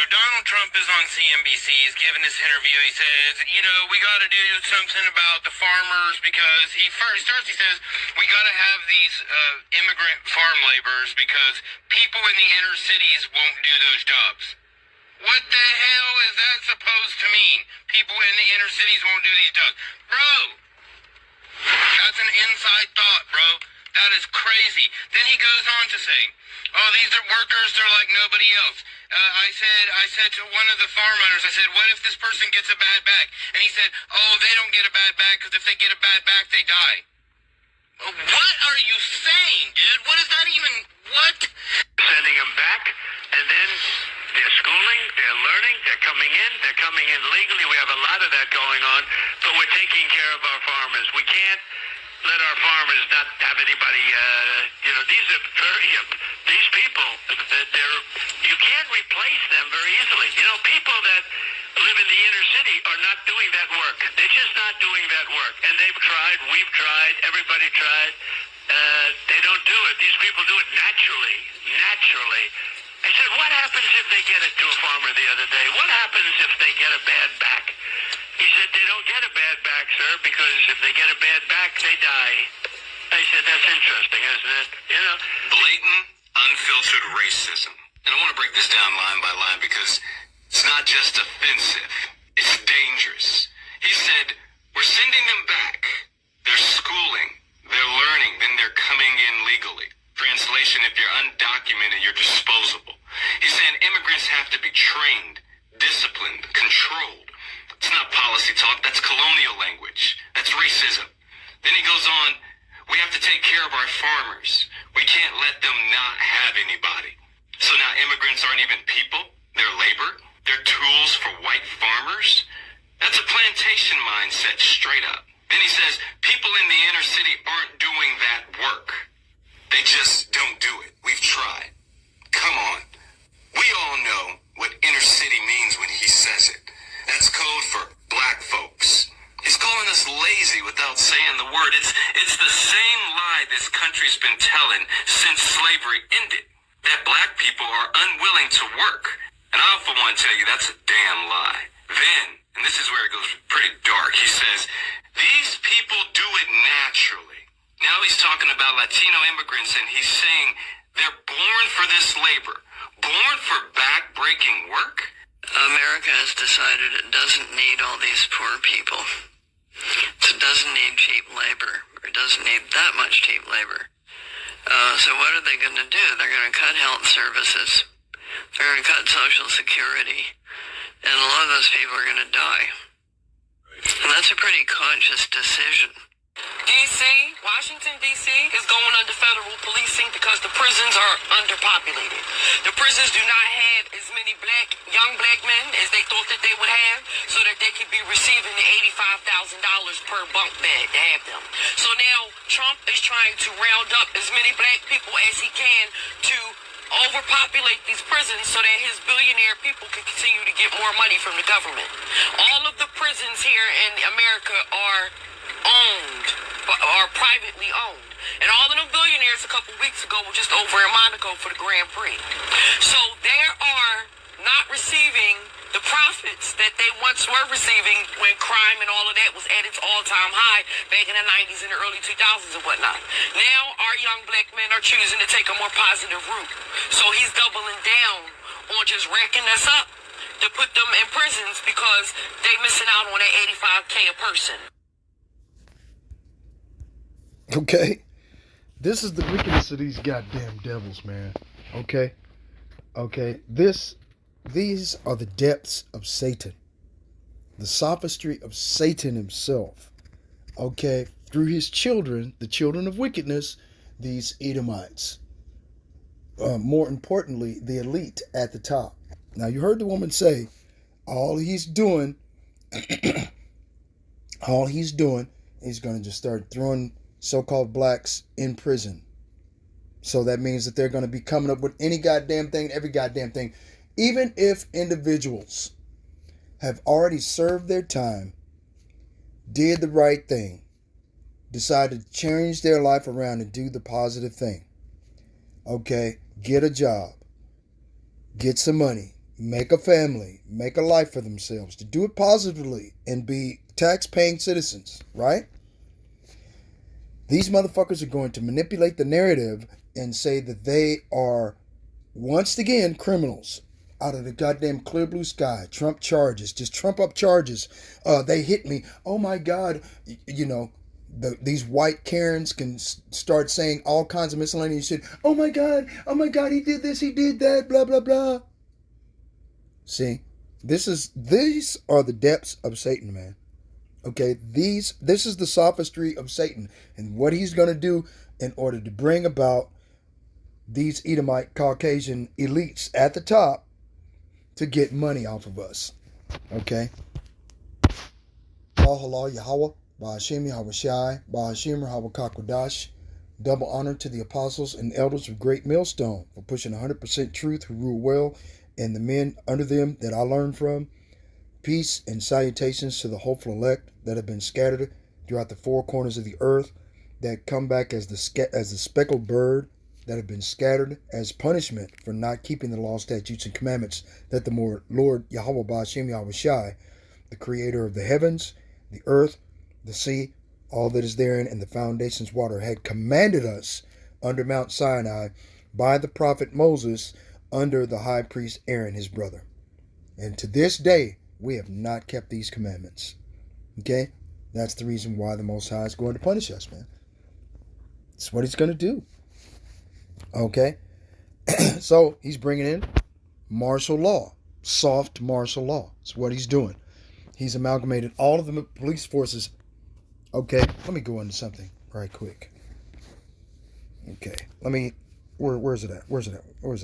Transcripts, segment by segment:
Donald Trump is on CNBC. He's giving this interview. He says, we got to do something about the farmers because he says, we got to have these immigrant farm laborers because people in the inner cities won't do those jobs. What the hell is that supposed to mean? People in the inner cities won't do these jobs. Bro, that's an inside thought, bro. That is crazy. Then he goes on to say, oh, these are workers, they're like nobody else. I said to one of the farm owners, I said, what if this person gets a bad back? And he said, oh, they don't get a bad back because if they get a bad back, they die. What are you saying, dude? What is that even, what? Sending them back, and then they're schooling, they're learning, they're coming in legally. We have a lot of that going on, but we're taking care of our farmers. We can't let our farmers not have anybody, these people, you can't replace them very easily. People that live in the inner city are not doing that work. They're just not doing that work. And they've tried, we've tried, everybody tried. They don't do it. These people do it naturally. I said, what happens if they get it to a farmer the other day? What happens if they get a bad back? He said, they don't get a bad back, sir, because if they get a bad back, they die. I said, that's interesting, isn't it? Blatant, unfiltered racism. And I want to break this down line by line because it's not just offensive. It's dangerous. He said, we're sending them back. They're schooling. They're learning. Then they're coming in legally. Translation, if you're undocumented, you're disposable. He's saying immigrants have to be trained, disciplined, controlled. It's not policy talk. That's colonial language. That's racism. Then he goes on, we have to take care of our farmers. We can't let them not have anybody. So now immigrants aren't even people. They're labor. They're tools for white farmers. That's a plantation mindset straight up. Then he says people in the inner city aren't doing that work. They just don't do it. We've tried. Come on. We all know what inner city means when he says it. That's code for black folks. He's calling us lazy without saying the word. It's the same lie this country's been telling since slavery ended, that black people are unwilling to work. And I, for one, tell you that's a damn lie. Then, and this is where it goes pretty dark, he says, these people do it naturally. Now he's talking about Latino immigrants, and he's saying they're born for this labor, born for back-breaking work. America has decided it doesn't need all these poor people. It doesn't need cheap labor. It doesn't need that much cheap labor. So what are they going to do? They're going to cut health services. They're going to cut Social Security. And a lot of those people are going to die. And that's a pretty conscious decision. D.C., Washington, D.C. is going under federal policing because the prisons are underpopulated. The prisons do not have as many young black men as they thought that they would have, so that they could be receiving the $85,000 per bunk bed to have them. So now Trump is trying to round up as many black people as he can to overpopulate these prisons so that his billionaire people can continue to get more money from the government. All of the prisons here in America are privately owned. And all of them billionaires a couple weeks ago were just over in Monaco for the Grand Prix. So they are not receiving the profits that they once were receiving when crime and all of that was at its all-time high back in the 90s and the early 2000s and whatnot. Now our young black men are choosing to take a more positive route. So he's doubling down on just racking us up to put them in prisons because they missing out on that $85K a person. Okay, this is the wickedness of these goddamn devils, man. Okay, these are the depths of Satan, the sophistry of Satan himself. Okay, through his children, the children of wickedness, these Edomites. More importantly, the elite at the top. Now, you heard the woman say, all he's doing, he's going to just start throwing so-called blacks in prison. So that means that they're going to be coming up with any goddamn thing, every goddamn thing. Even if individuals have already served their time, did the right thing, decided to change their life around and do the positive thing. Okay, get a job, get some money, make a family, make a life for themselves, to do it positively and be tax-paying citizens, right? These motherfuckers are going to manipulate the narrative and say that they are, once again, criminals out of the goddamn clear blue sky. Trump charges, just Trump up charges. They hit me. Oh my God. You know, these white Karens can start saying all kinds of miscellaneous shit. Oh my God, he did this, he did that, blah, blah, blah. See, these are the depths of Satan, man. Okay, this is the sophistry of Satan and what he's going to do in order to bring about these Edomite Caucasian elites at the top to get money off of us. Okay? Bahala Yahweh, Ba'ashem Yahweh Shai, Ba'ashem Yahweh Kakodash. Double honor to the apostles and elders of Great Millstone for pushing 100% truth who rule well, and the men under them that I learned from. Peace and salutations to the hopeful elect that have been scattered throughout the four corners of the earth, that come back as the speckled bird, that have been scattered as punishment for not keeping the law, statutes, and commandments that the Lord Yahweh Ba'ashem Yahweh Shai, the creator of the heavens, the earth, the sea, all that is therein, and the foundations water, had commanded us under Mount Sinai by the prophet Moses under the high priest Aaron, his brother. And to this day, we have not kept these commandments. Okay? That's the reason why the Most High is going to punish us, man. It's what he's going to do. Okay? So, he's bringing in martial law. Soft martial law. That's what he's doing. He's amalgamated all of the police forces. Okay, let me go into something right quick. Okay, where's it at? Where's it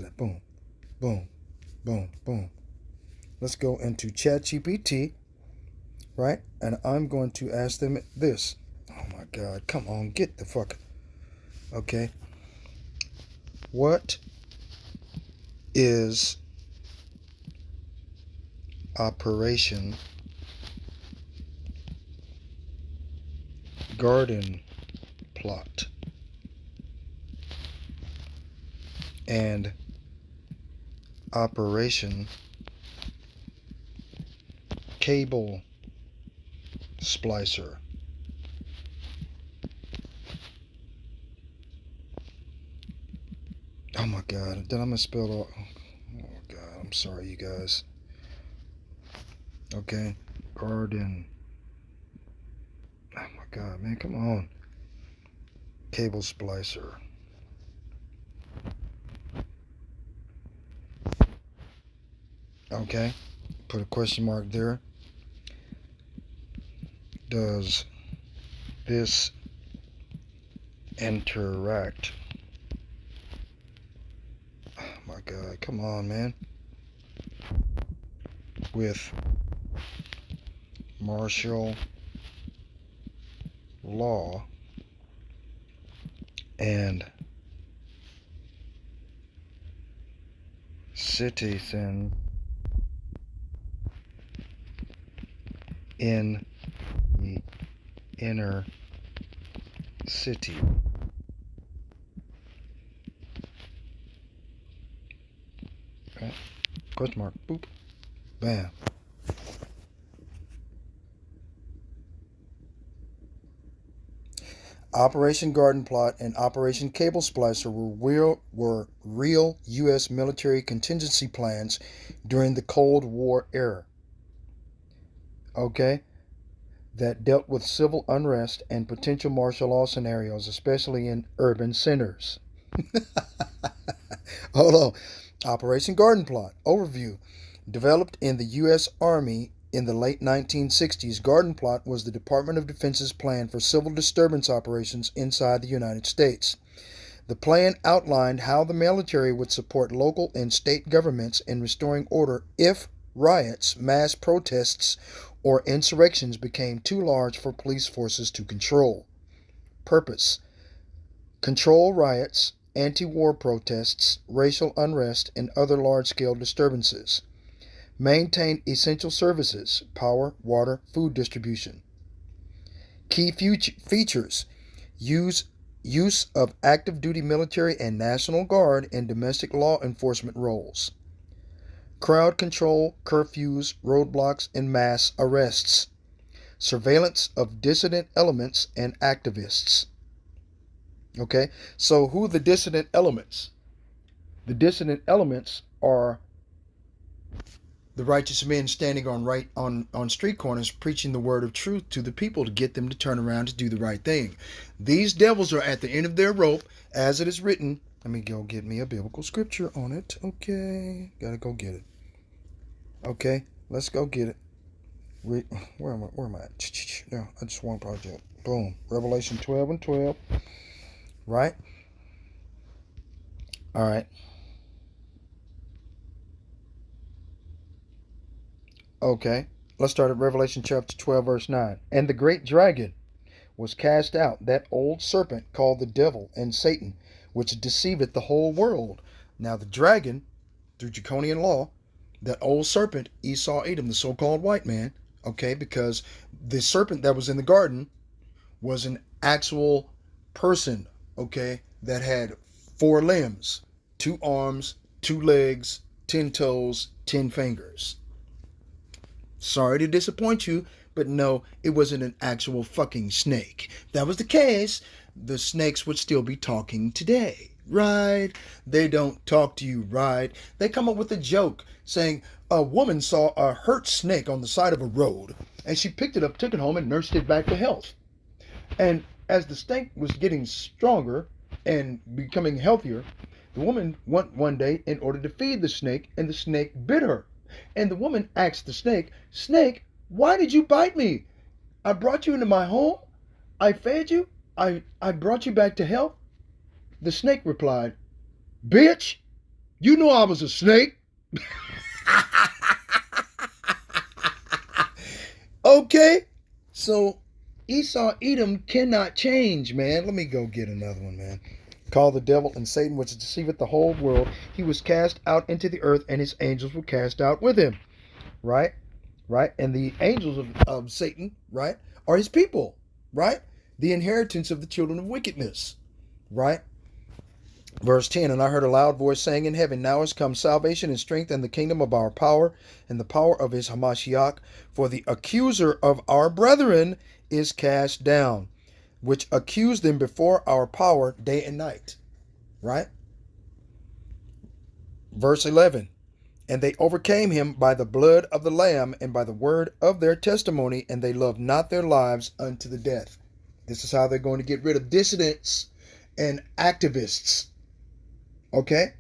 at? Boom, boom, boom, boom. Let's go into ChatGPT, right? And I'm going to ask them this. Oh my God, come on, get the fuck. Okay. What is Operation Garden Plot and Operation Cable Splicer? Oh my God, did I misspell all? Oh God, I'm sorry, you guys. Okay, Garden. Oh my God, man, come on. Cable Splicer. Okay, put a question mark there. Does this interact? Oh my God, come on, man. With martial law and citizen in the inner city. Okay. Question mark. Boop. Bam. Operation Garden Plot and Operation Cable Splicer were real U.S. military contingency plans during the Cold War era. Okay? That dealt with civil unrest and potential martial law scenarios, especially in urban centers. Hold on. Operation Garden Plot. Overview. Developed in the U.S. Army in the late 1960s, Garden Plot was the Department of Defense's plan for civil disturbance operations inside the United States. The plan outlined how the military would support local and state governments in restoring order if riots, mass protests, or insurrections became too large for police forces to control. Purpose: control riots, anti-war protests, racial unrest, and other large-scale disturbances. Maintain essential services, power, water, food distribution. Key features: use of active duty military and National Guard in domestic law enforcement roles. crowd control, curfews, roadblocks, and mass arrests, surveillance of dissident elements and activists. Okay, so who are the dissident elements? The dissident elements are the righteous men standing on street corners preaching the word of truth to the people to get them to turn around to do the right thing. These devils are at the end of their rope, as it is written. Let me go get me a biblical scripture on it. Okay, gotta go get it. Okay, let's go get it. Where am I at? Yeah, I just want project. Boom. Revelation 12 and 12. Right? All right. Okay, let's start at Revelation chapter 12, verse 9. And the great dragon was cast out, that old serpent called the devil and Satan, which deceiveth the whole world. Now the dragon, through Draconian law, that old serpent, Esau, Edom, the so-called white man, okay, because the serpent that was in the garden was an actual person, okay, that had 4 limbs, 2 arms, 2 legs, 10 toes, 10 fingers. Sorry to disappoint you, but no, it wasn't an actual fucking snake. If that was the case, the snakes would still be talking today, right? They don't talk to you, right? They come up with a joke saying a woman saw a hurt snake on the side of a road, and she picked it up, took it home, and nursed it back to health. And as the snake was getting stronger and becoming healthier, the woman went one day in order to feed the snake, and the snake bit her. And the woman asked the snake, "Snake, why did you bite me? I brought you into my home. I fed you. I brought you back to health." The snake replied, "Bitch, you know I was a snake." Okay, so Esau, Edom cannot change, man. Let me go get another one, man. Called the devil and Satan, which deceiveth the whole world. He was cast out into the earth, and his angels were cast out with him. Right? Right? And the angels of Satan, right, are his people. Right? The inheritance of the children of wickedness. Right? Verse 10, and I heard a loud voice saying in heaven, now is come salvation and strength and the kingdom of our power and the power of his Hamashiach. For the accuser of our brethren is cast down, which accused them before our power day and night. Right? Verse 11. And they overcame him by the blood of the Lamb and by the word of their testimony, and they loved not their lives unto the death. This is how they're going to get rid of dissidents and activists. Okay?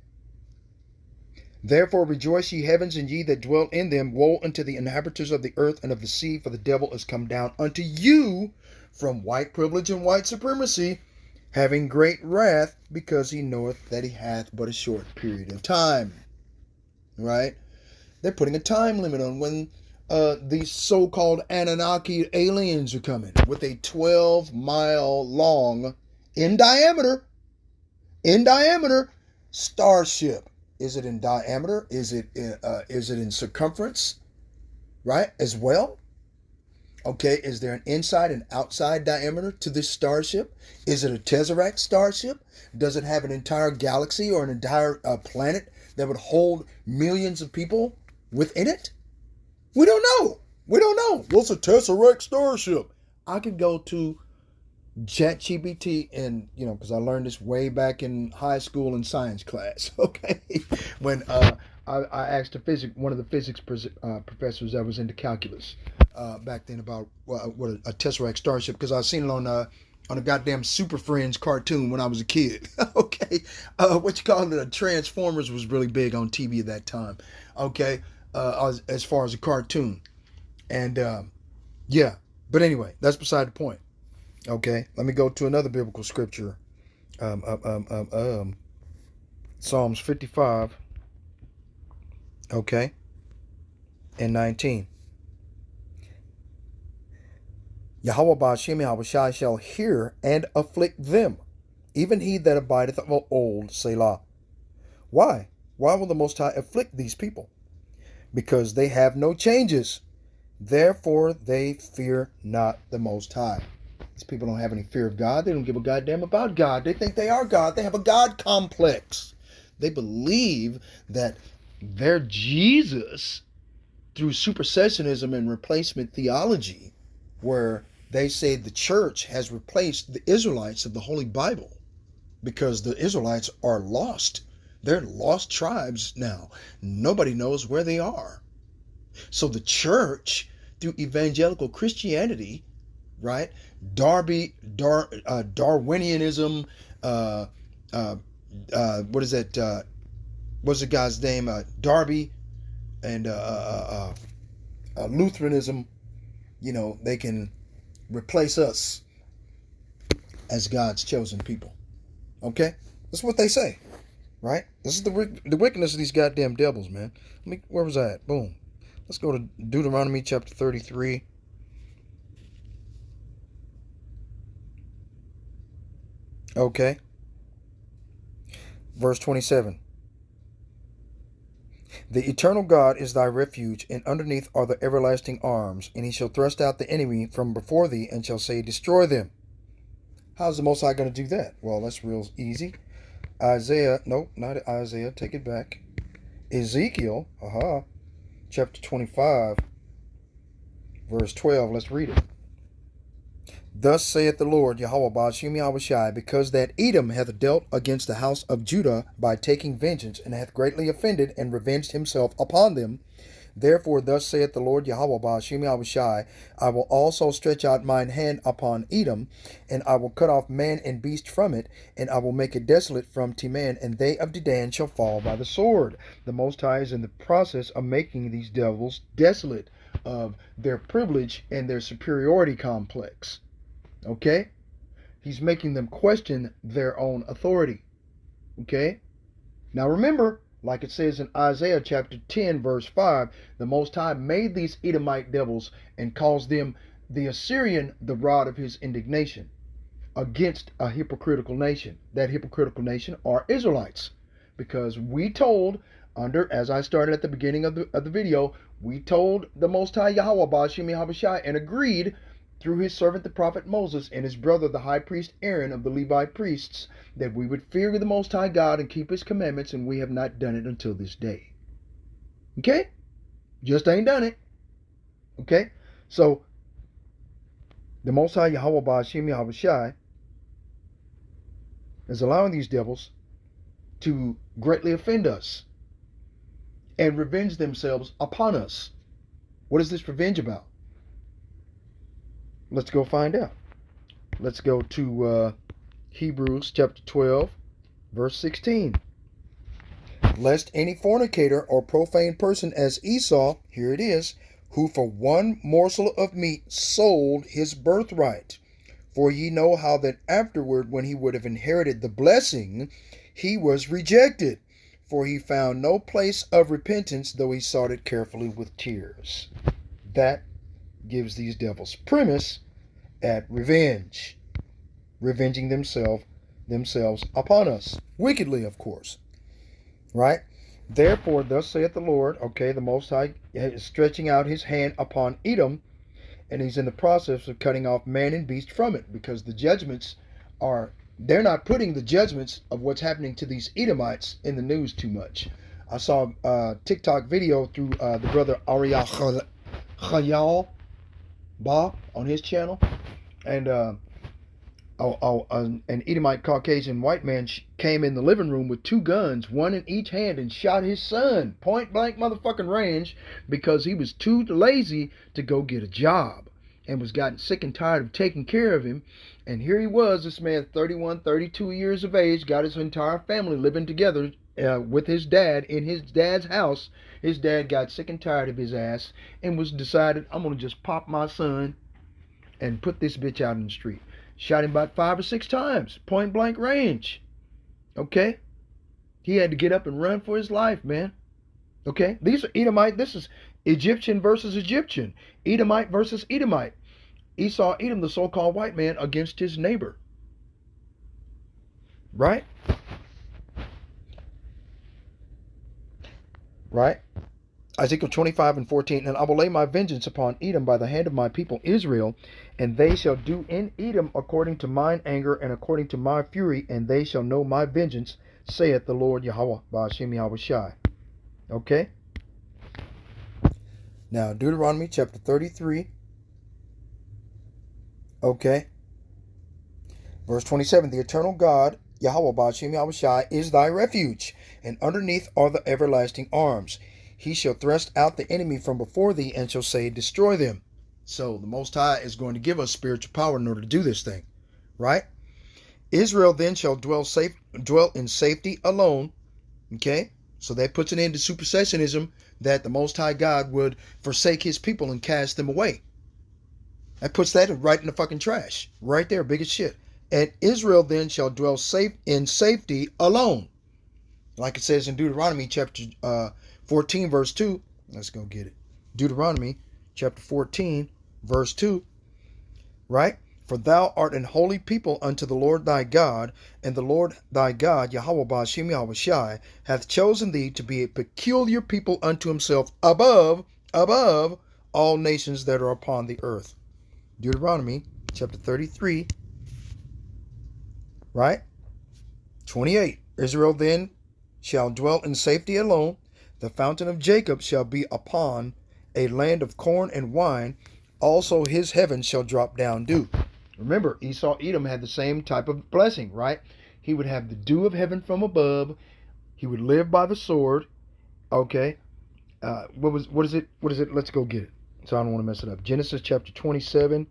Therefore rejoice, ye heavens, and ye that dwell in them. Woe unto the inhabitants of the earth and of the sea, for the devil is come down unto you from white privilege and white supremacy, having great wrath, because he knoweth that he hath but a short period of time. Right? They're putting a time limit on when these so-called Anunnaki aliens are coming with a 12-mile long, in diameter, starship. Is it in diameter? Is it in circumference? Right? As well? Okay, is there an inside and outside diameter to this starship? Is it a Tesseract starship? Does it have an entire galaxy or an entire planet that would hold millions of people within it? We don't know. We don't know. What's a Tesseract starship? I could go to ChatGPT and, because I learned this way back in high school in science class, okay? When I asked one of the physics professors that was into calculus back then about what a Tesseract starship, because I seen it on a goddamn Super Friends cartoon when I was a kid, okay? What you call it, Transformers was really big on TV at that time, okay? As far as a cartoon. And, yeah. But anyway, that's beside the point. Okay, let me go to another biblical scripture. Psalms 55. Okay. And 19. Yahweh Ba'ashem Yahushai shall hear and afflict them, even he that abideth of old, Selah. Why? Why will the Most High afflict these people? Because they have no changes. Therefore they fear not the Most High. These people don't have any fear of God. They don't give a goddamn about God. They think they are God. They have a God complex. They believe that their Jesus through supersessionism and replacement theology, where they say the church has replaced the Israelites of the Holy Bible because the Israelites are lost. They're lost tribes now. Nobody knows where they are. So the church, through evangelical Christianity, right? Darwinianism, what is that? What's the guy's name? Darby, and Lutheranism. You know, they can replace us as God's chosen people. Okay, that's what they say, right? This is the wickedness of these goddamn devils, man. Where was I at? Boom. Let's go to Deuteronomy chapter 33. Okay. Verse 27. The eternal God is thy refuge, and underneath are the everlasting arms, and he shall thrust out the enemy from before thee, and shall say, destroy them. How's the Most High going to do that? Well, that's real easy. Isaiah, nope, not Isaiah, take it back. Ezekiel, chapter 25, verse 12, let's read it. Thus saith the Lord, Yahweh Ba'ashim Yahushai, because that Edom hath dealt against the house of Judah by taking vengeance, and hath greatly offended and revenged himself upon them. Therefore thus saith the Lord Yahweh Ba'ashim Yahushai, I will also stretch out mine hand upon Edom, and I will cut off man and beast from it, and I will make it desolate from Teman, and they of Dedan shall fall by the sword. The Most High is in the process of making these devils desolate of their privilege and their superiority complex. Okay? He's making them question their own authority. Okay? Now remember, like it says in Isaiah chapter 10 verse 5, the Most High made these Edomite devils and caused them, the Assyrian, the rod of his indignation against a hypocritical nation. That hypocritical nation are Israelites. Because we told, as I started at the beginning of the video, we told the Most High Yahweh Ba'ashim Yahushai and agreed through his servant the prophet Moses and his brother the high priest Aaron of the Levite priests, that we would fear the Most High God and keep his commandments, and we have not done it until this day. Okay? Just ain't done it. Okay? So, the Most High Yahweh Ba'ashim Yahushai is allowing these devils to greatly offend us and revenge themselves upon us. What is this revenge about? Let's go find out. Let's go to Hebrews chapter 12, verse 16. Lest any fornicator or profane person as Esau, here it is, who for one morsel of meat sold his birthright. For ye know how that afterward, when he would have inherited the blessing, he was rejected. For he found no place of repentance, though he sought it carefully with tears. That gives these devils premise at revenge, revenging themselves upon us, wickedly, of course, right? Therefore thus saith the Lord, okay, the Most High is stretching out his hand upon Edom, and he's in the process of cutting off man and beast from it, because the judgments they're not putting the judgments of what's happening to these Edomites in the news too much. I saw a TikTok video through the brother Ariel Chayal Ba on his channel, and an Edomite Caucasian white man came in the living room with two guns, one in each hand, and shot his son point blank motherfucking range because he was too lazy to go get a job and was gotten sick and tired of taking care of him. And here he was, this man 31, 32 years of age, got his entire family living together with his dad in his dad's house. His dad got sick and tired of his ass and was decided, I'm going to just pop my son and put this bitch out in the street. Shot him about 5 or 6 times, point blank range. Okay? He had to get up and run for his life, man. Okay? These are Edomite. This is Egyptian versus Egyptian. Edomite versus Edomite. Esau, Edom, the so-called white man, against his neighbor. Right? Right? Ezekiel 25 and 14, and I will lay my vengeance upon Edom by the hand of my people Israel, and they shall do in Edom according to mine anger and according to my fury, and they shall know my vengeance, saith the Lord Yahweh Ba'ashim Yahushai. Okay? Now, Deuteronomy chapter 33. Okay? Verse 27. The eternal God, Yahweh Ba'ashem Yahushai, is thy refuge, and underneath are the everlasting arms. He shall thrust out the enemy from before thee, and shall say, destroy them. So the Most High is going to give us spiritual power in order to do this thing. Right? Israel then shall dwell in safety alone. Okay? So that puts an end to supersessionism, that the Most High God would forsake his people and cast them away. That puts that right in the fucking trash. Right there, big as shit. And Israel then shall dwell in safety alone. Like it says in Deuteronomy chapter 14, verse 2. Let's go get it. Deuteronomy chapter 14, verse 2. Right? For thou art an holy people unto the Lord thy God, and the Lord thy God, Yahweh Ba'ashem Yahushai, hath chosen thee to be a peculiar people unto himself above all nations that are upon the earth. Deuteronomy chapter 33, right? 28. Israel then shall dwell in safety alone. The fountain of Jacob shall be upon a land of corn and wine. Also his heaven shall drop down dew. Remember, Esau, Edom had the same type of blessing, right? He would have the dew of heaven from above. He would live by the sword. Okay. What is it? Let's go get it. So I don't want to mess it up. Genesis chapter 27,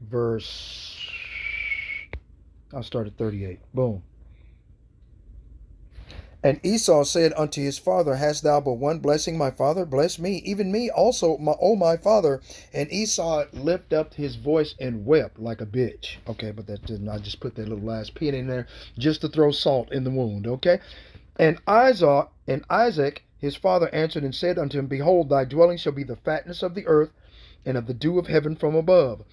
verse, I'll start at 38. Boom. And Esau said unto his father, hast thou but one blessing, my father? Bless me, even me also, my father. And Esau lifted up his voice and wept like a bitch. Okay, but that didn't. I just put that little last pin in there just to throw salt in the wound. Okay. And Isaac, his father, answered and said unto him, behold, thy dwelling shall be the fatness of the earth, and of the dew of heaven from above.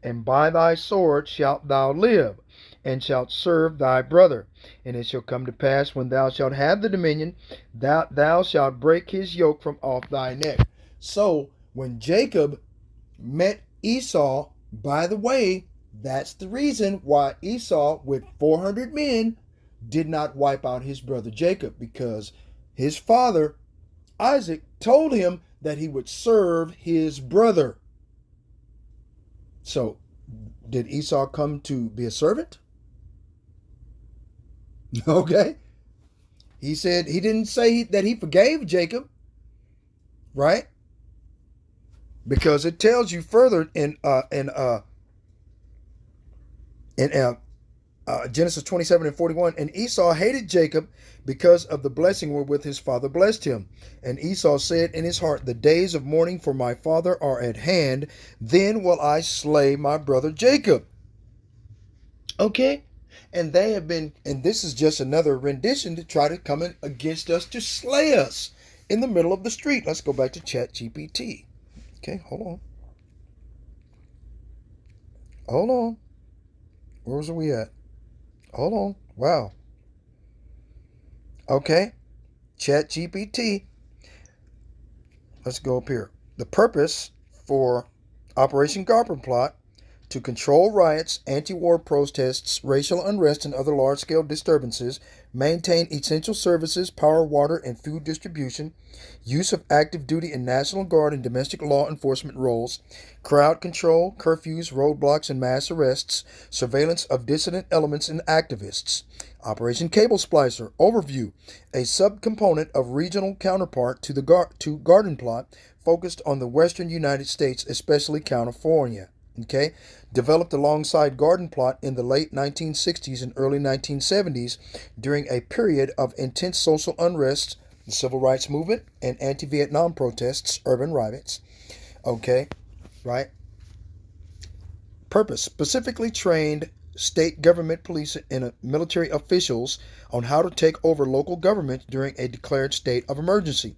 And by thy sword shalt thou live, and shalt serve thy brother. And it shall come to pass, when thou shalt have the dominion, thou shalt break his yoke from off thy neck. So, when Jacob met Esau, by the way, that's the reason why Esau, with 400 men, did not wipe out his brother Jacob, because his father, Isaac, told him that he would serve his brother. So, did Esau come to be a servant? Okay. He said, he didn't say that he forgave Jacob, right? Because it tells you further in Genesis 27 and 41, and Esau hated Jacob because of the blessing wherewith his father blessed him. And Esau said in his heart, the days of mourning for my father are at hand, then will I slay my brother Jacob. Okay? And they have been, and this is just another rendition to try to come in against us to slay us in the middle of the street. Let's go back to ChatGPT. Okay, hold on. Hold on. Where's we at? Hold on. Wow. Okay. ChatGPT. Let's go up here. The purpose for Operation Garden Plot: to control riots, anti-war protests, racial unrest, and other large-scale disturbances, maintain essential services, power, water, and food distribution, use of active duty and National Guard and domestic law enforcement roles, crowd control, curfews, roadblocks, and mass arrests, surveillance of dissident elements and activists. Operation Cable Splicer. Overview. A subcomponent of regional counterpart to the Garden Plot, focused on the western United States, especially California. Okay, developed alongside Garden Plot in the late 1960s and early 1970s during a period of intense social unrest, the civil rights movement, and anti-Vietnam protests, urban riots. Okay, right? Purpose: specifically trained state government, police, and military officials on how to take over local government during a declared state of emergency.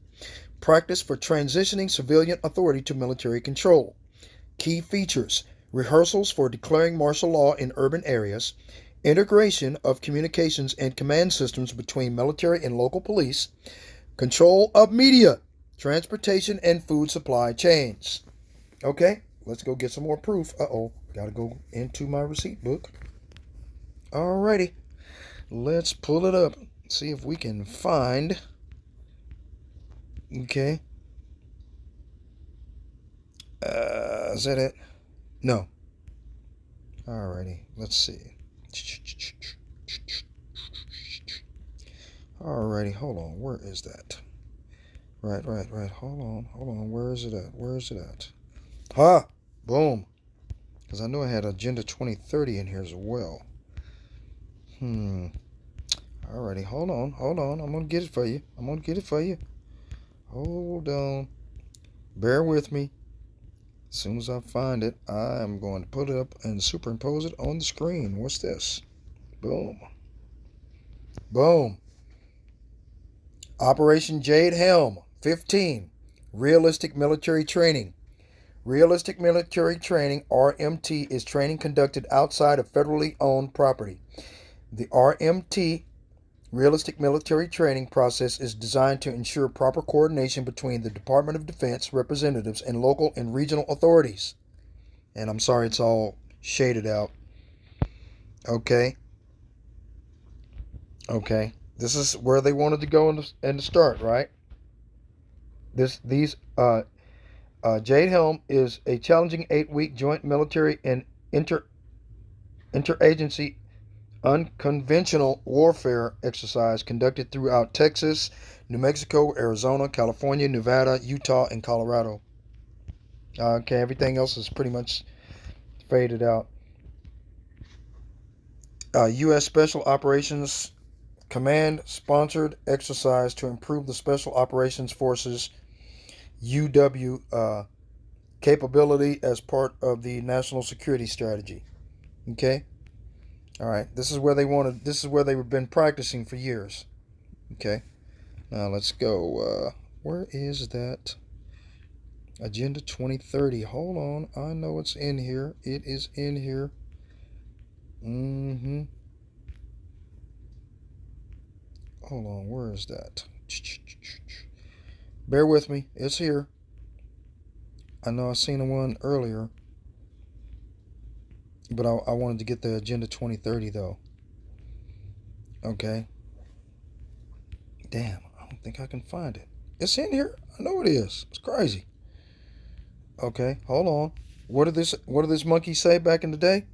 Practice for transitioning civilian authority to military control. Key features: rehearsals for declaring martial law in urban areas, integration of communications and command systems between military and local police, control of media, transportation, and food supply chains. Okay, let's go get some more proof. Gotta go into my receipt book. Alrighty, let's pull it up, see if we can find Okay. Is that it? No. Alrighty. Let's see. Alrighty. Hold on. Where is that? Right. Hold on. Where is it at? Ha! Boom. Because I know I had Agenda 2030 in here as well. Alrighty, hold on. I'm going to get it for you. Hold on. Bear with me. As soon as I find it, I am going to put it up and superimpose it on the screen. What's this? Boom. Operation Jade Helm 15. Realistic military training. Realistic military training, RMT, is training conducted outside of federally owned property. The RMT, Realistic Military Training process, is designed to ensure proper coordination between the Department of Defense representatives and local and regional authorities. And I'm sorry it's all shaded out. Okay. This is where they wanted to go in the start, right? Jade Helm is a challenging 8-week joint military and interagency unconventional warfare exercise conducted throughout Texas, New Mexico, Arizona, California, Nevada, Utah, and Colorado. Okay, everything else is pretty much faded out. U.S. Special Operations Command sponsored exercise to improve the Special Operations Forces UW capability as part of the national security strategy. Okay. All right. This is where they've been practicing for years. Okay. Now let's go. Where is that? Agenda 2030. Hold on. I know it's in here. It is in here. Hold on. Where is that? Bear with me. It's here. I know I seen the one earlier, but I wanted to get the Agenda 2030 though. Okay. Damn, I don't think I can find it. It's in here. I know it is. It's crazy. Okay, hold on. What did this monkey say back in the day?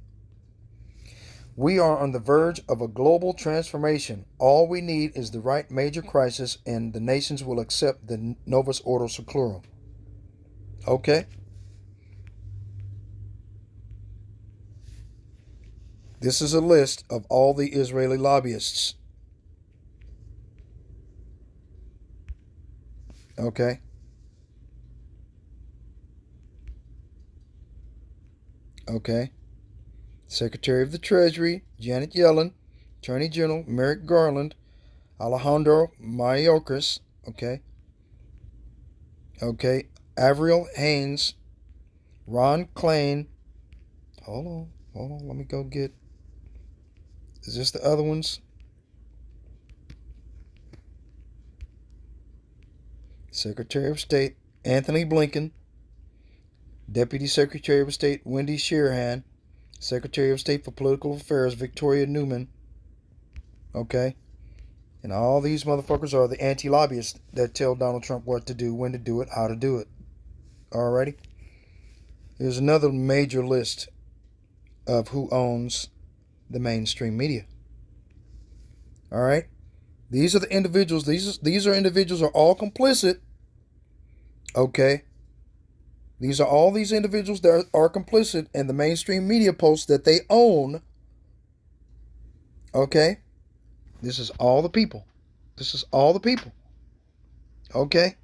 We are on the verge of a global transformation. All we need is the right major crisis, and the nations will accept the Novus Ordo Seclorum. Okay. This is a list of all the Israeli lobbyists. Okay. Secretary of the Treasury, Janet Yellen. Attorney General, Merrick Garland. Alejandro Mayorkas. Okay. Avril Haines. Ron Klain. Hold on. Let me go get... Is this the other ones? Secretary of State Anthony Blinken. Deputy Secretary of State Wendy Shanahan. Secretary of State for Political Affairs Victoria Newman. Okay. And all these motherfuckers are the anti-lobbyists that tell Donald Trump what to do, when to do it, how to do it. Alrighty. Here's another major list of who owns the mainstream media. Alright. These are the individuals. These are individuals are all complicit. Okay. These are all these individuals that are complicit in the mainstream media posts that they own. Okay. This is all the people. Okay.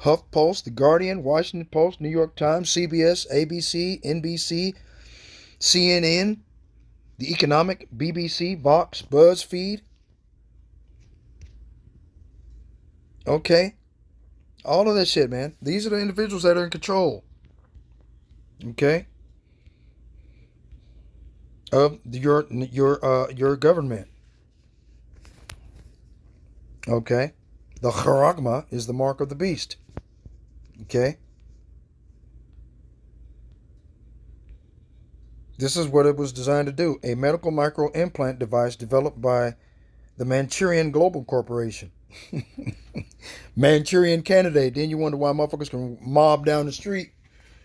HuffPost, The Guardian, Washington Post, New York Times, CBS, ABC, NBC, CNN, The Economic, BBC, Vox, BuzzFeed. Okay. All of that shit, man. These are the individuals that are in control. Okay. Of your government. Okay. The charagma is the mark of the beast. Okay. This is what it was designed to do. A medical micro implant device developed by the Manchurian Global Corporation. Manchurian candidate. Then you wonder why motherfuckers can mob down the street,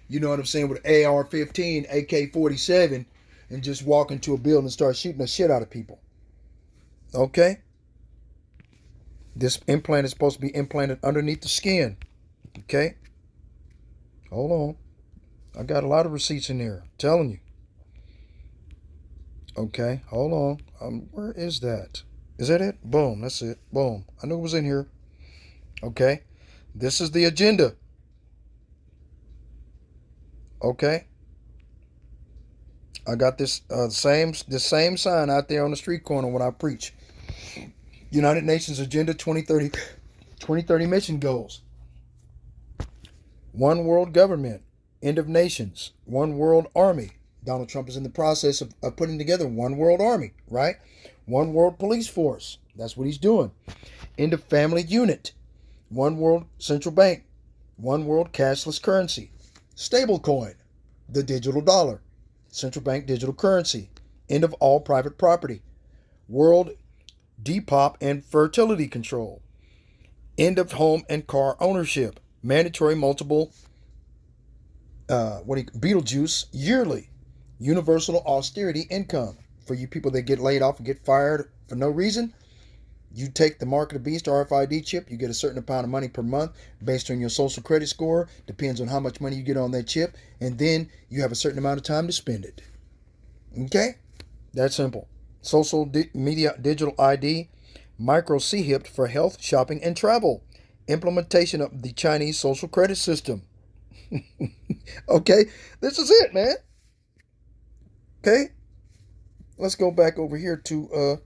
you know what I'm saying, with AR-15, AK-47, and just walk into a building and start shooting the shit out of people. Okay? This implant is supposed to be implanted underneath the skin. Okay? Hold on. I got a lot of receipts in there. I'm telling you. Okay, hold on. Where is that? Is that it? Boom, that's it. Boom. I knew it was in here. Okay. This is the agenda. Okay. I got this the same sign out there on the street corner when I preach. United Nations Agenda 2030 mission goals. One world government. End of nations. One world army. Donald Trump is in the process of putting together one world army, right? One world police force. That's what he's doing. End of family unit. One world central bank. One world cashless currency. Stable coin. The digital dollar. Central bank digital currency. End of all private property. World Depop and fertility control. End of home and car ownership. Mandatory multiple Beetlejuice yearly. Universal austerity income. For you people that get laid off and get fired for no reason, you take the Mark of the Beast RFID chip, you get a certain amount of money per month based on your social credit score, depends on how much money you get on that chip, and then you have a certain amount of time to spend it. Okay? That's simple. Social media digital ID, micro CHIP for health, shopping, and travel. Implementation of the Chinese social credit system. Okay? This is it, man. Okay? Let's go back over here to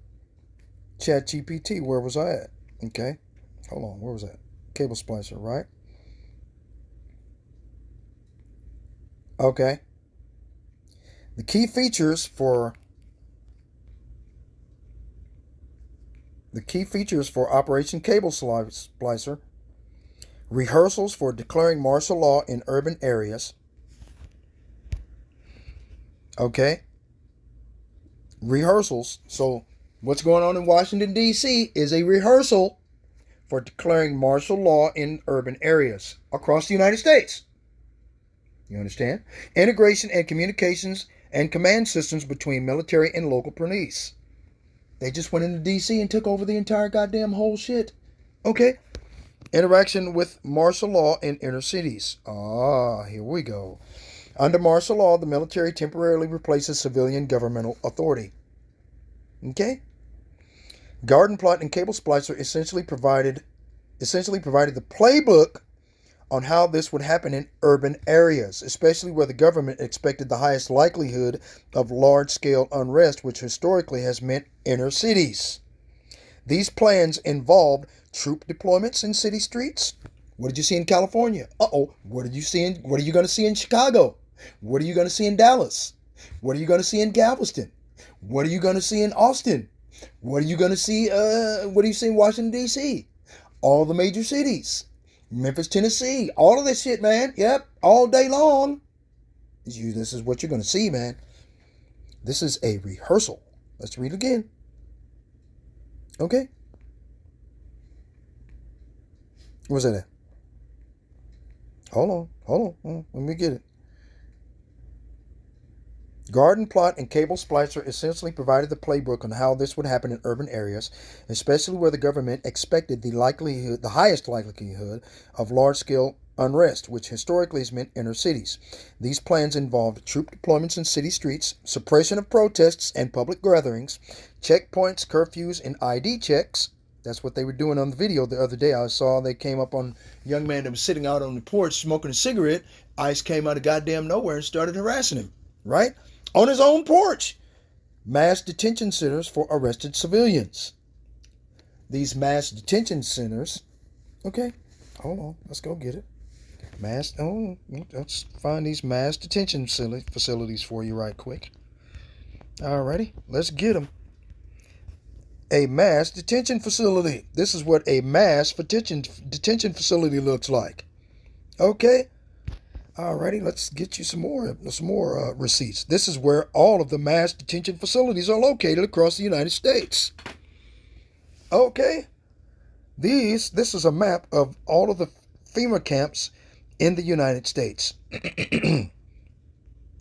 ChatGPT. Where was I at? Okay. Hold on. Where was that? Cable splicer, right? Okay. The key features for Operation Cable Splicer: rehearsals for declaring martial law in urban areas. Okay. Rehearsals. So what's going on in Washington, D.C. is a rehearsal for declaring martial law in urban areas across the United States. You understand? Integration and communications and command systems between military and local police. They just went into D.C. and took over the entire goddamn whole shit. Okay. Interaction with martial law in inner cities. Here we go. Under martial law, the military temporarily replaces civilian governmental authority. Okay? Garden Plot and Cable Splicer essentially provided the playbook on how this would happen in urban areas, especially where the government expected the highest likelihood of large-scale unrest, which historically has meant inner cities. These plans involved troop deployments in city streets. What did you see in California? What are you going to see in Chicago? What are you going to see in Dallas? What are you going to see in Galveston? What are you going to see in Austin? What are you going to see? What do you see in Washington, D.C.? All the major cities. Memphis, Tennessee. All of this shit, man. Yep. All day long. This is what you're going to see, man. This is a rehearsal. Let's read it again. Okay. Where's that at? Hold on. Let me get it. Garden Plot and Cable Splicer essentially provided the playbook on how this would happen in urban areas, especially where the government expected the highest likelihood of large-scale unrest, which historically has meant inner cities. These plans involved troop deployments in city streets, suppression of protests and public gatherings, checkpoints, curfews, and ID checks. That's what they were doing on the video the other day. I saw they came up on a young man that was sitting out on the porch smoking a cigarette. ICE came out of goddamn nowhere and started harassing him, right? On his own porch. Mass detention centers for arrested civilians. These mass detention centers. Okay, hold on. Let's go get it. Let's find these mass detention facilities for you right quick. Alrighty, let's get them. A mass detention facility. This is what a mass detention facility looks like. Okay. Alrighty, let's get you some more receipts. This is where all of the mass detention facilities are located across the United States. Okay. This is a map of all of the FEMA camps in the United States.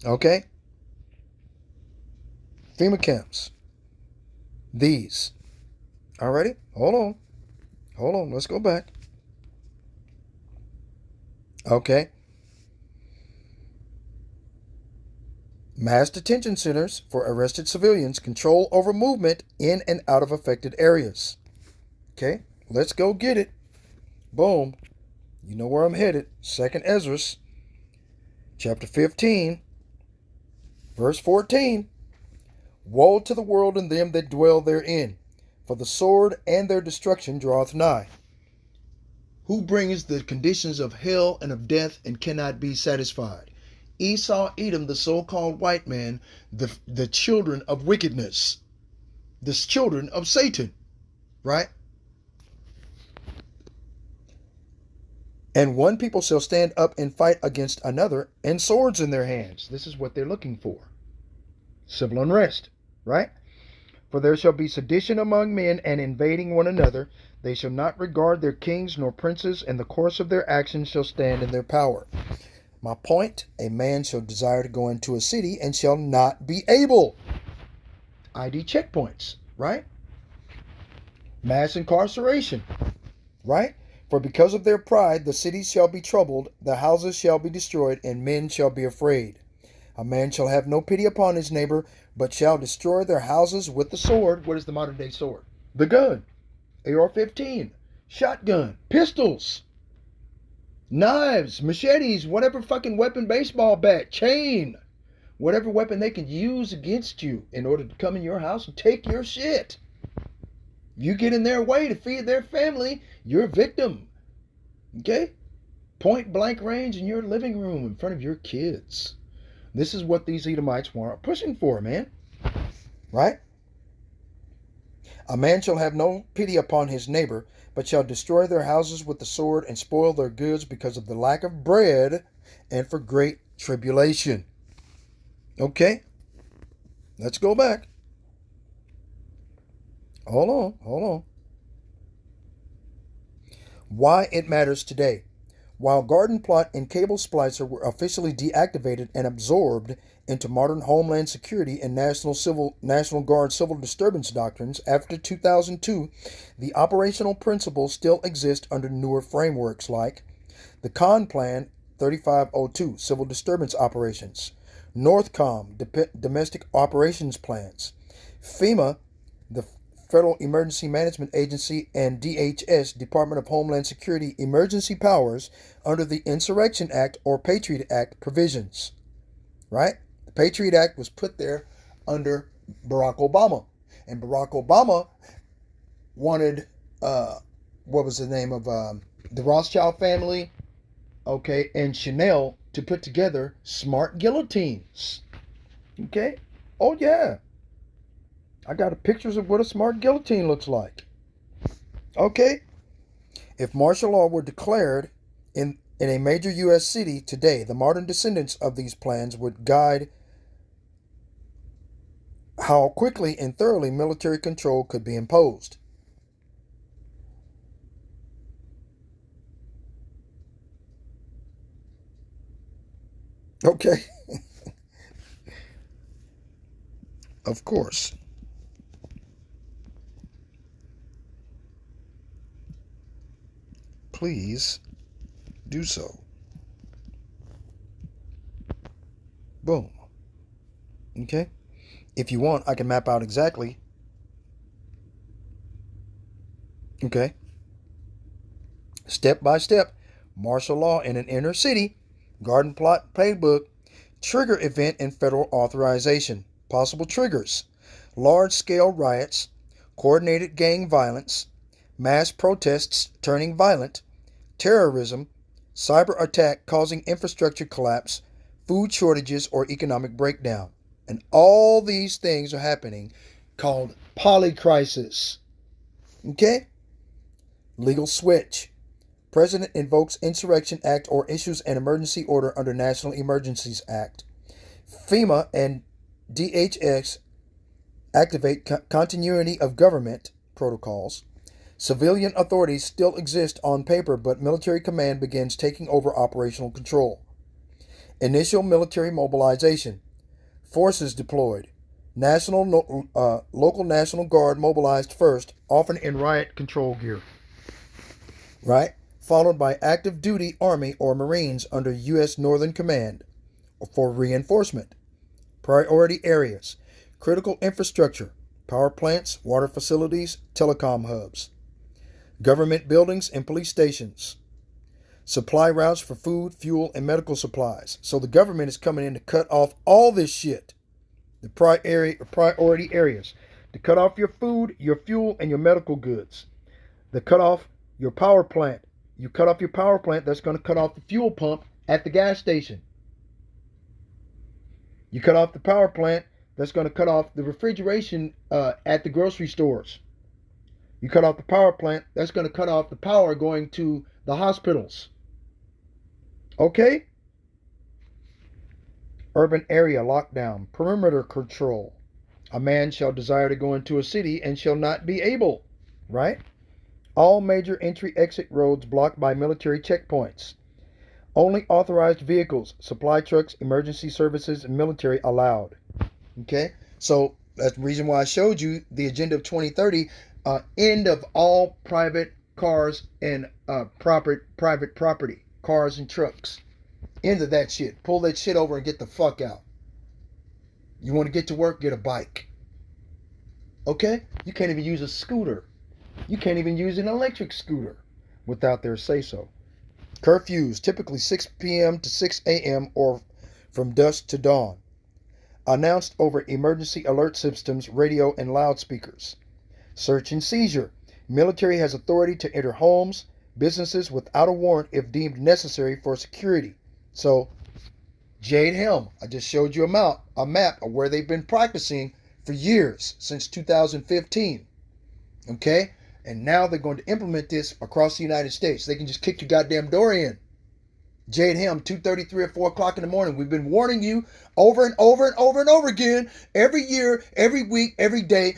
Okay? FEMA camps. These. Alrighty? Hold on. Let's go back. Okay. Mass detention centers for arrested civilians, control over movement in and out of affected areas. Okay, let's go get it. Boom. You know where I'm headed. 2nd Ezra, chapter 15, verse 14. Woe to the world and them that dwell therein, for the sword and their destruction draweth nigh. Who brings the conditions of hell and of death and cannot be satisfied? Esau, Edom, the so-called white man, the children of wickedness, the children of Satan, right? And one people shall stand up and fight against another, and swords in their hands. This is what they're looking for. Civil unrest, right? For there shall be sedition among men, and invading one another. They shall not regard their kings nor princes, and the course of their actions shall stand in their power. My point, a man shall desire to go into a city and shall not be able. ID checkpoints, right? Mass incarceration, right? For because of their pride, the cities shall be troubled, the houses shall be destroyed, and men shall be afraid. A man shall have no pity upon his neighbor, but shall destroy their houses with the sword. What is the modern day sword? The gun. AR-15. Shotgun. Pistols. Knives, machetes, whatever fucking weapon, baseball bat, chain, whatever weapon they can use against you in order to come in your house and take your shit. You get in their way to feed their family, you're a victim. Okay? Point blank range in your living room in front of your kids. This is what these Edomites are pushing for, man. Right? A man shall have no pity upon his neighbor, but shall destroy their houses with the sword and spoil their goods because of the lack of bread and for great tribulation. Okay? Let's go back. Hold on. Why it matters today. While Garden Plot and Cable Splicer were officially deactivated and absorbed into modern Homeland Security and National Guard civil disturbance doctrines after 2002, the operational principles still exist under newer frameworks like the CON Plan 3502, Civil Disturbance Operations, NORTHCOM, Domestic Operations Plans, FEMA, the Federal Emergency Management Agency, and DHS, Department of Homeland Security, emergency powers under the Insurrection Act or Patriot Act provisions. Right? The Patriot Act was put there under Barack Obama. And Barack Obama wanted, what was the name of the Rothschild family, okay, and Chanel to put together smart guillotines. Okay? Oh, yeah. I got pictures of what a smart guillotine looks like. Okay? If martial law were declared in a major U.S. city today, the modern descendants of these plans would guide how quickly and thoroughly military control could be imposed. Okay. Of course. Please do so. Boom. Okay? If you want, I can map out exactly. Okay? Step by step. Martial law in an inner city. Garden Plot playbook. Trigger event and federal authorization. Possible triggers. Large-scale riots. Coordinated gang violence. Mass protests turning violent. Terrorism. Cyber attack causing infrastructure collapse. Food shortages or economic breakdown. And all these things are happening, called polycrisis. Okay? Legal switch. President invokes Insurrection Act or issues an emergency order under National Emergencies Act. FEMA and DHS activate continuity of government protocols. Civilian authorities still exist on paper, but military command begins taking over operational control. Initial military mobilization. Forces deployed. Local National Guard mobilized first, often in riot control gear. Right? Followed by active duty Army or Marines under U.S. Northern Command for reinforcement. Priority areas. Critical infrastructure. Power plants, water facilities, telecom hubs. Government buildings and police stations. Supply routes for food, fuel, and medical supplies. So the government is coming in to cut off all this shit. The priority areas. To cut off your food, your fuel, and your medical goods. They cut off your power plant. You cut off your power plant, that's going to cut off the fuel pump at the gas station. You cut off the power plant, that's going to cut off the refrigeration at the grocery stores. You cut off the power plant, that's going to cut off the power going to the hospitals. Okay? Urban area lockdown, perimeter control. A man shall desire to go into a city and shall not be able. Right? All major entry-exit roads blocked by military checkpoints. Only authorized vehicles, supply trucks, emergency services, and military allowed. Okay? So that's the reason why I showed you the agenda of 2030. End of all private cars and private property. Cars and trucks. End of that shit. Pull that shit over and get the fuck out. You want to get to work? Get a bike. Okay? You can't even use a scooter. You can't even use an electric scooter without their say-so. Curfews, typically 6 p.m. to 6 a.m. or from dusk to dawn. Announced over emergency alert systems, radio, and loudspeakers. Search and seizure. Military has authority to enter homes, businesses without a warrant if deemed necessary for security. So, Jade Helm, I just showed you a map of where they've been practicing for years, since 2015. Okay? And now they're going to implement this across the United States. They can just kick your goddamn door in. Jade Helm, 2:30, 3 or 4 o'clock in the morning. We've been warning you over and over and over and over again, every year, every week, every day,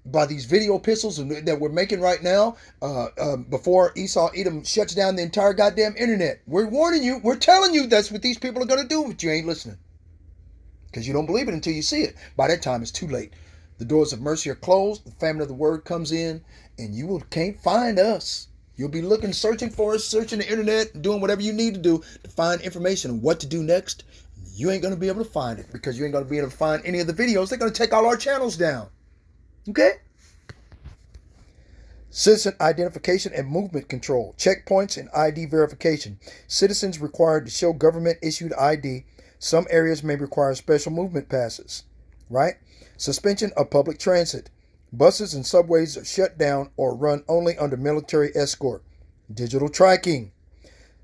by these video epistles that we're making right now, before Esau Edom shuts down the entire goddamn internet. We're warning you. We're telling you that's what these people are going to do, but you ain't listening. Because you don't believe it until you see it. By that time, it's too late. The doors of mercy are closed. The famine of the word comes in, and you can't find us. You'll be looking, searching for us, searching the internet, doing whatever you need to do to find information on what to do next. You ain't going to be able to find it because you ain't going to be able to find any of the videos. They're going to take all our channels down. Okay? Citizen identification and movement control. Checkpoints and ID verification. Citizens required to show government-issued ID. Some areas may require special movement passes. Right? Suspension of public transit. Buses and subways are shut down or run only under military escort. Digital tracking.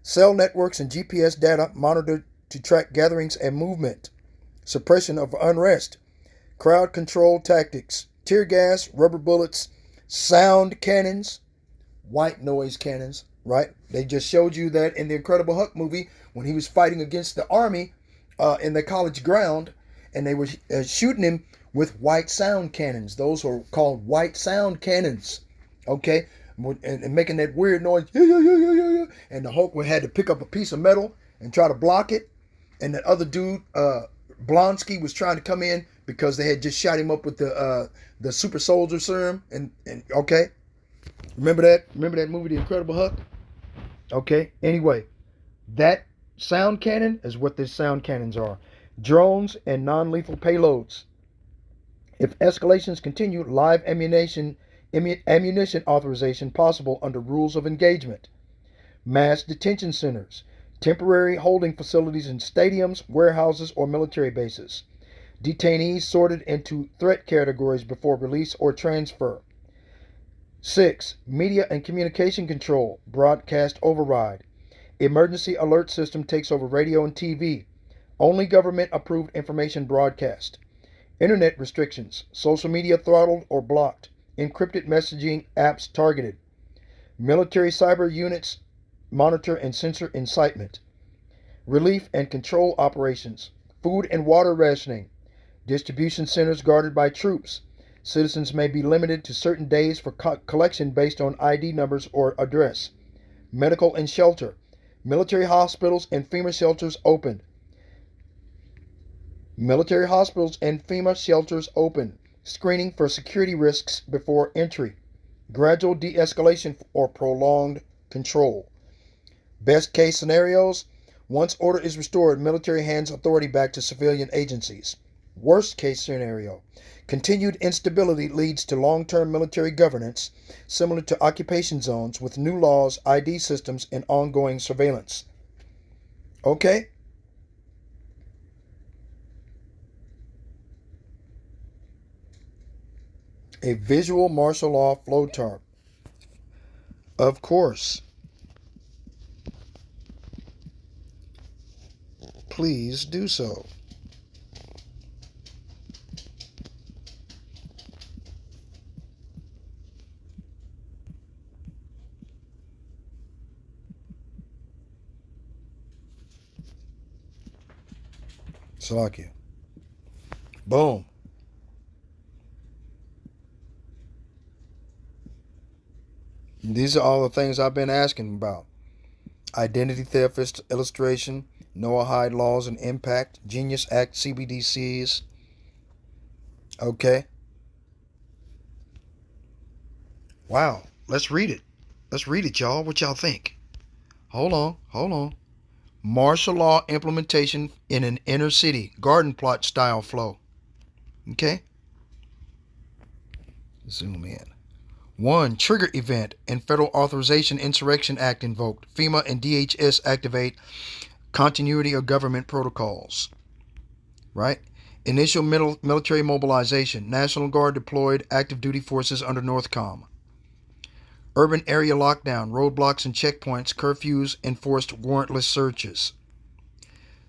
Cell networks and GPS data monitored to track gatherings and movement. Suppression of unrest. Crowd control tactics. Tear gas, rubber bullets, sound cannons, white noise cannons, right? They just showed you that in the Incredible Hulk movie when he was fighting against the army in the college ground, and they were shooting him with white sound cannons. Those are called white sound cannons, okay? And making that weird noise, and the Hulk had to pick up a piece of metal and try to block it, and that other dude, Blonsky, was trying to come in because they had just shot him up with the super soldier serum, and okay, remember that movie, The Incredible Hulk? Okay, anyway, that sound cannon is what these sound cannons are. Drones and non-lethal payloads. If escalations continue, live ammunition authorization possible under rules of engagement. Mass detention centers. Temporary holding facilities in stadiums, warehouses, or military bases. Detainees sorted into threat categories before release or transfer. 6. Media and communication control. Broadcast override. Emergency alert system takes over radio and TV. Only government-approved information broadcast. Internet restrictions. Social media throttled or blocked. Encrypted messaging apps targeted. Military cyber units monitor and censor incitement. Relief and control operations. Food and water rationing. Distribution centers guarded by troops. Citizens may be limited to certain days for collection based on ID numbers or address. Medical and shelter. Military hospitals and FEMA shelters open. Military hospitals and FEMA shelters open. Screening for security risks before entry. Gradual de-escalation or prolonged control. Best case scenarios. Once order is restored, military hands authority back to civilian agencies. Worst case scenario. Continued instability leads to long-term military governance, similar to occupation zones with new laws, ID systems, and ongoing surveillance. Okay? A visual martial law flowchart. Of course. Please do so. Salakia. Boom. These are all the things I've been asking about. Identity theft illustration, Noah Hyde laws and impact, Genius Act CBDCs. Okay. Wow. Let's read it. Let's read it, y'all. What y'all think? Hold on. Martial law implementation in an inner city, garden plot style flow. Okay? Zoom in. 1. Trigger event and Federal Authorization Insurrection Act invoked. FEMA and DHS activate continuity of government protocols. Right? Initial military mobilization. National Guard deployed active duty forces under NORTHCOM. Urban area lockdown, roadblocks and checkpoints, curfews, enforced warrantless searches.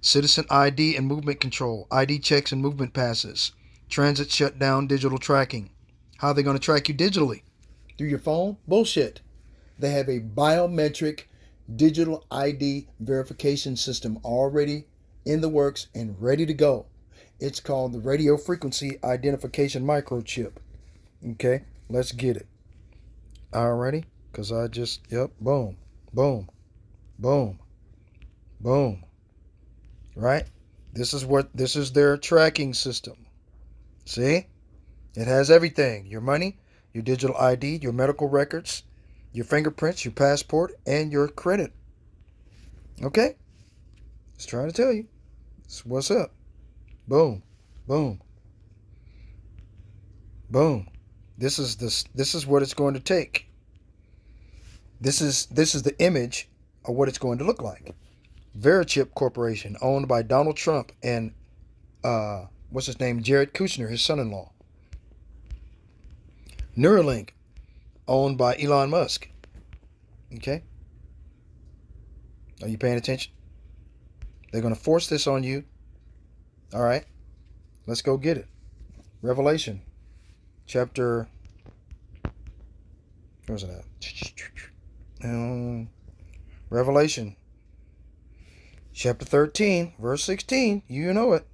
Citizen ID and movement control, ID checks and movement passes. Transit shutdown, digital tracking. How are they going to track you digitally? Through your phone? Bullshit. They have a biometric digital ID verification system already in the works and ready to go. It's called the radio frequency identification microchip. Okay, let's get it. Alrighty, because I just, boom, boom, boom, boom. Right? This is their tracking system. See? It has everything. Your money, your digital ID, your medical records, your fingerprints, your passport, and your credit. Okay? Just trying to tell you. That's what's up. Boom, boom, boom. This is what it's going to take. This is the image of what it's going to look like. Verichip Corporation, owned by Donald Trump and what's his name? Jared Kushner, his son-in-law. Neuralink, owned by Elon Musk. Okay? Are you paying attention? They're going to force this on you. All right? Let's go get it. Revelation, chapter... Where's it at? Revelation, chapter 13, verse 16. You know it.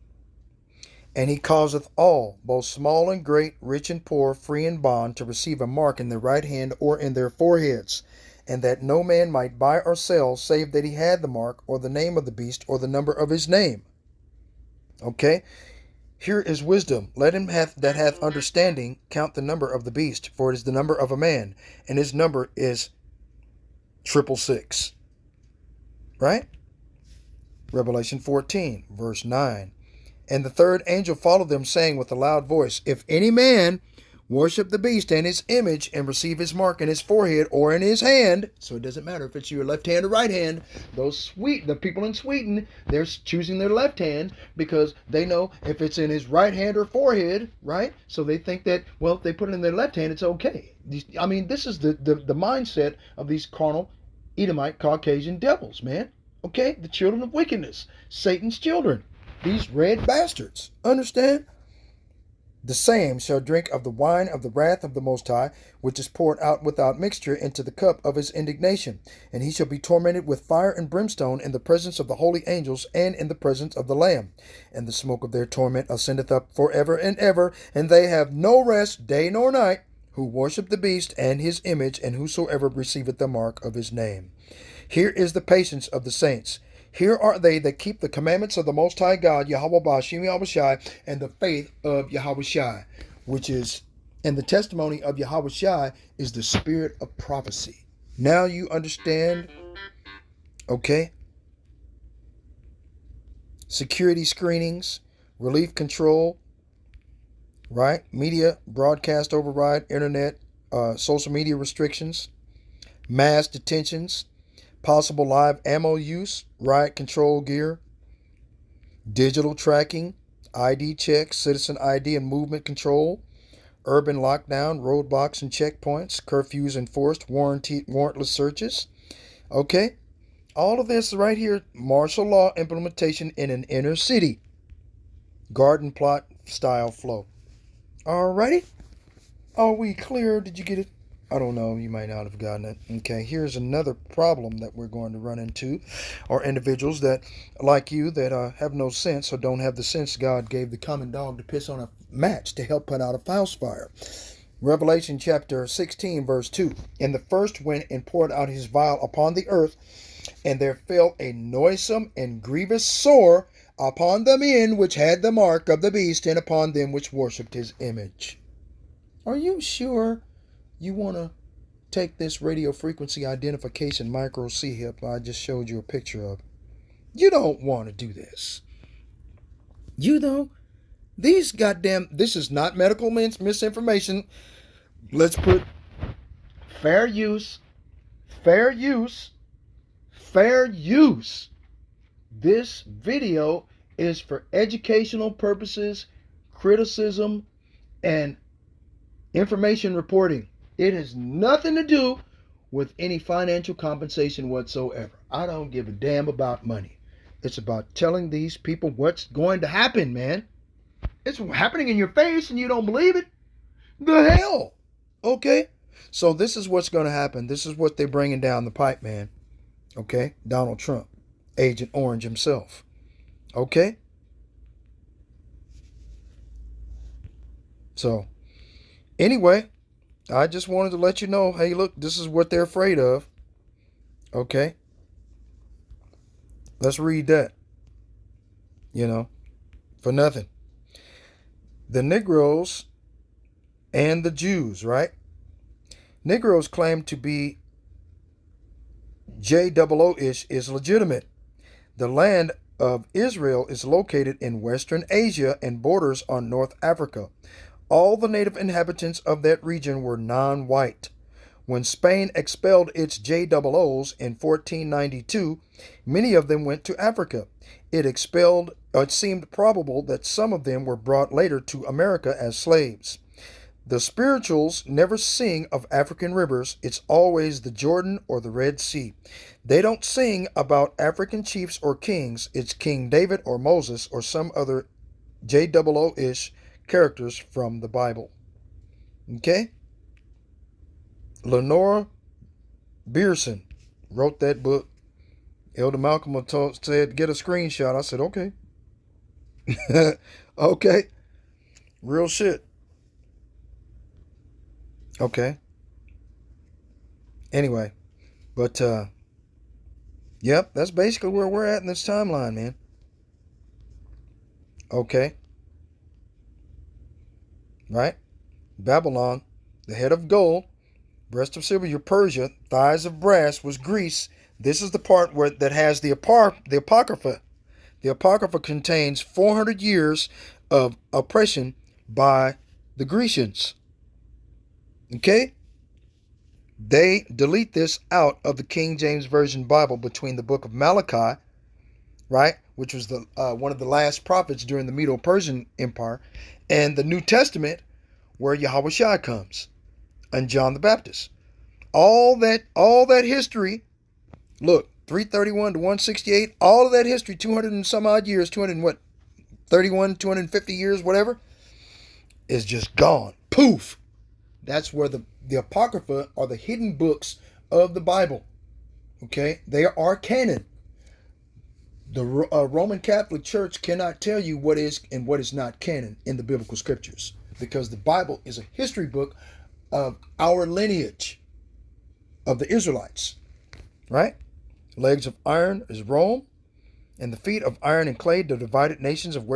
And he causeth all, both small and great, rich and poor, free and bond, to receive a mark in their right hand or in their foreheads, and that no man might buy or sell, save that he had the mark, or the name of the beast, or the number of his name. Okay? Here is wisdom. Let him that hath understanding count the number of the beast, for it is the number of a man, and his number is 666. Right? Revelation 14, verse 9. And the third angel followed them, saying with a loud voice, If any man worship the beast and his image, and receive his mark in his forehead or in his hand, so it doesn't matter if it's your left hand or right hand. The people in Sweden, they're choosing their left hand because they know if it's in his right hand or forehead, right? So they think that, well, if they put it in their left hand, it's okay. I mean, this is the mindset of these carnal Edomite Caucasian devils, man. Okay? The children of wickedness. Satan's children. These red bastards. Understand? The same shall drink of the wine of the wrath of the Most High, which is poured out without mixture into the cup of his indignation. And he shall be tormented with fire and brimstone in the presence of the holy angels and in the presence of the Lamb. And the smoke of their torment ascendeth up forever and ever, and they have no rest day nor night, who worship the beast and his image, and whosoever receiveth the mark of his name. Here is the patience of the saints. Here are they that keep the commandments of the Most High God, Yahweh Ba'Shem Yahushai, and the faith of Yahushai, which is, and the testimony of Yahushai is the spirit of prophecy. Now you understand, okay? Security screenings, relief control, right? Media, broadcast override, internet, social media restrictions, mass detentions, possible live ammo use, riot control gear, digital tracking, ID checks, citizen ID and movement control, urban lockdown, roadblocks and checkpoints, curfews enforced, warrantless searches. Okay? All of this right here, martial law implementation in an inner city. Garden plot style flow. Alrighty? Are we clear? Did you get it? I don't know. You might not have gotten it. Okay, here's another problem that we're going to run into. Are individuals that, like you, that have no sense or don't have the sense God gave the common dog to piss on a match to help put out a house fire. Revelation chapter 16, verse 2. And the first went and poured out his vial upon the earth, and there fell a noisome and grievous sore upon the men which had the mark of the beast, and upon them which worshipped his image. Are you sure you want to take this radio frequency identification micro C-hip I just showed you a picture of? You don't want to do this. You know, these goddamn, this is not medical misinformation. Let's put fair use. This video is for educational purposes, criticism, and information reporting. It has nothing to do with any financial compensation whatsoever. I don't give a damn about money. It's about telling these people what's going to happen, man. It's happening in your face and you don't believe it. The hell? Okay? So this is what's going to happen. This is what they're bringing down the pipe, man. Okay? Donald Trump. Agent Orange himself. Okay? So, anyway, I just wanted to let you know, hey, look, this is what they're afraid of. Okay? Let's read that. You know, for nothing. The Negroes and the Jews, right? Negroes claim to be JOO-ish is legitimate. The land of Israel is located in Western Asia and borders on North Africa. All the native inhabitants of that region were non-white. When Spain expelled its JOOs in 1492, many of them went to Africa. It seemed probable that some of them were brought later to America as slaves. The spirituals never sing of African rivers. It's always the Jordan or the Red Sea. They don't sing about African chiefs or kings. It's King David or Moses or some other JOO-ish characters from the Bible. Okay? Lenora Beerson wrote that book. Elder Malcolm said, get a screenshot. I said, okay. Okay. Real shit. Okay. Anyway. But, yep, that's basically where we're at in this timeline, man. Okay. Right? Babylon, the head of gold, breast of silver, your Persia, thighs of brass was Greece. This is the part where that has the Apocrypha. The Apocrypha contains 400 years of oppression by the Grecians. Okay? They delete this out of the King James Version Bible between the book of Malachi, right, which was the one of the last prophets during the Medo-Persian Empire, and the New Testament, where Yahushua comes, and John the Baptist. All that history, look, 331 to 168, all of that history, 200 and some odd years, 250 years, whatever, is just gone. Poof. That's where the Apocrypha are the hidden books of the Bible. Okay? They are canon. The Roman Catholic Church cannot tell you what is and what is not canon in the biblical scriptures, because the Bible is a history book of our lineage of the Israelites. Right? Legs of iron is Rome, and the feet of iron and clay, the divided nations of where